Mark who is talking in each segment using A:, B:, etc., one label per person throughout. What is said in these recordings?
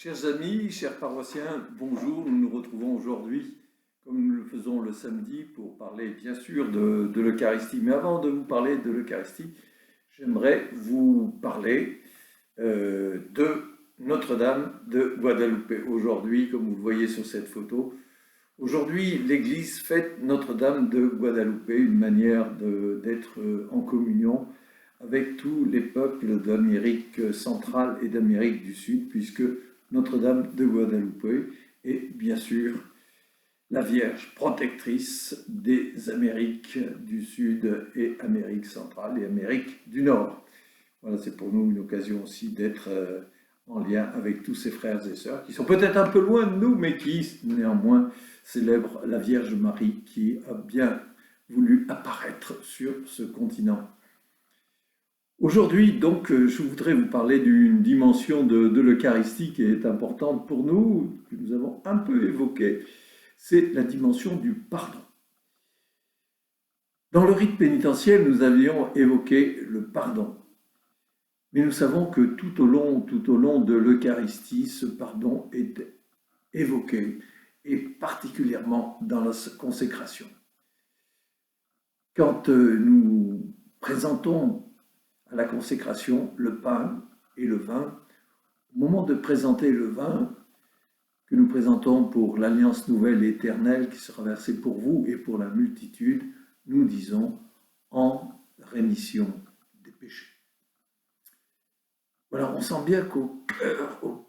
A: Chers amis, chers paroissiens, bonjour. Nous nous retrouvons aujourd'hui, comme nous le faisons le samedi, pour parler bien sûr de l'Eucharistie. Mais avant de vous parler de l'Eucharistie, j'aimerais vous parler de Notre-Dame de Guadalupe. Aujourd'hui, comme vous le voyez sur cette photo, aujourd'hui l'Église fête Notre-Dame de Guadalupe, une manière d'être en communion avec tous les peuples d'Amérique centrale et d'Amérique du Sud, puisque Notre-Dame de Guadalupe est bien sûr la Vierge protectrice des Amériques du Sud et Amérique centrale et Amérique du Nord. Voilà, c'est pour nous une occasion aussi d'être en lien avec tous ces frères et sœurs qui sont peut-être un peu loin de nous, mais qui néanmoins célèbrent la Vierge Marie qui a bien voulu apparaître sur ce continent. Aujourd'hui, donc, je voudrais vous parler d'une dimension de l'Eucharistie qui est importante pour nous, que nous avons un peu évoquée, c'est la dimension du pardon. Dans le rite pénitentiel, nous avions évoqué le pardon. Mais nous savons que tout au long de l'Eucharistie, ce pardon est évoqué, et particulièrement dans la consécration. Quand nous présentons à la consécration le pain et le vin, au moment de présenter le vin que nous présentons pour l'Alliance nouvelle et éternelle qui sera versée pour vous et pour la multitude, nous disons en rémission des péchés. Voilà, on sent bien qu'au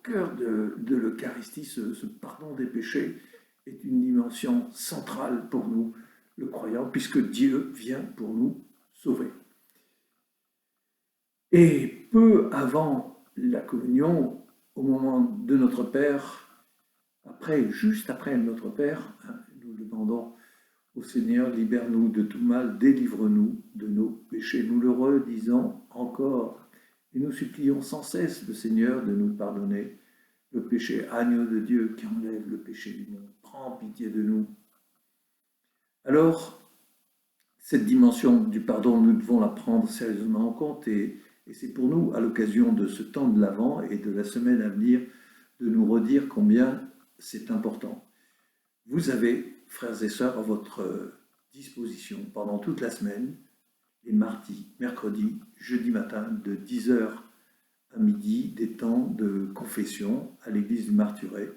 A: cœur de l'Eucharistie, ce pardon des péchés est une dimension centrale pour nous, le croyant, puisque Dieu vient pour nous sauver. Et peu avant la communion, au moment de notre Père, juste après notre Père, nous demandons au Seigneur, libère-nous de tout mal, délivre-nous de nos péchés. Nous le redisons encore et nous supplions sans cesse le Seigneur de nous pardonner le péché. Agneau de Dieu qui enlève le péché du monde, prends pitié de nous. Alors, cette dimension du pardon, nous devons la prendre sérieusement en compte et c'est pour nous, à l'occasion de ce temps de l'Avent et de la semaine à venir, de nous redire combien c'est important. Vous avez, frères et sœurs, à votre disposition pendant toute la semaine, les mardis, mercredis, jeudi matin, de 10h à midi, des temps de confession à l'église du Marturet.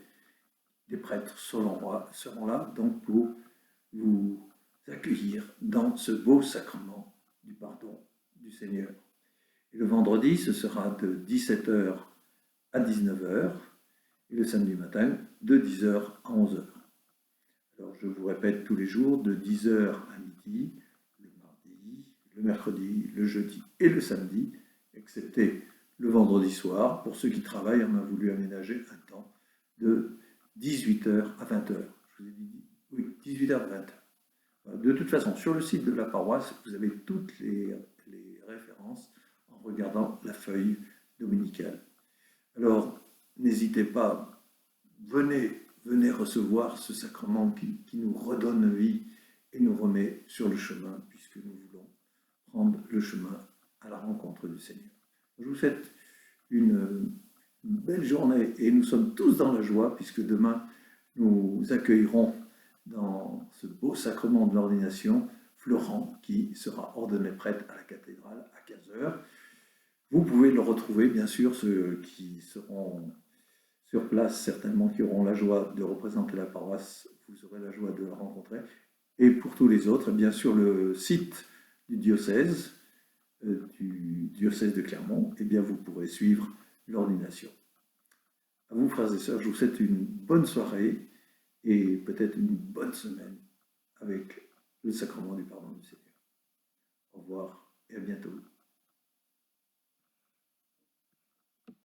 A: Des prêtres seront là donc pour vous accueillir dans ce beau sacrement du pardon du Seigneur. Et le vendredi, ce sera de 17h à 19h, et le samedi matin, de 10h à 11h. Alors, je vous répète tous les jours, de 10h à midi, le mardi, le mercredi, le jeudi et le samedi, excepté le vendredi soir. Pour ceux qui travaillent, on a voulu aménager un temps de 18h à 20h. Je vous ai dit, oui, 18h à 20h. De toute façon, sur le site de la paroisse, vous avez toutes les références en regardant la feuille dominicale. Alors, n'hésitez pas, venez recevoir ce sacrement qui nous redonne vie et nous remet sur le chemin, puisque nous voulons prendre le chemin à la rencontre du Seigneur. Je vous souhaite une belle journée et nous sommes tous dans la joie, puisque demain, nous accueillerons dans ce beau sacrement de l'ordination Florent, qui sera ordonné prêtre à la cathédrale à 15h. Vous pouvez le retrouver, bien sûr, ceux qui seront sur place, certainement, qui auront la joie de représenter la paroisse, vous aurez la joie de le rencontrer. Et pour tous les autres, bien sûr, le site du diocèse de Clermont, eh bien, vous pourrez suivre l'ordination. À vous, frères et sœurs, je vous souhaite une bonne soirée et peut-être une bonne semaine avec le sacrement du pardon du Seigneur. Au revoir et à bientôt.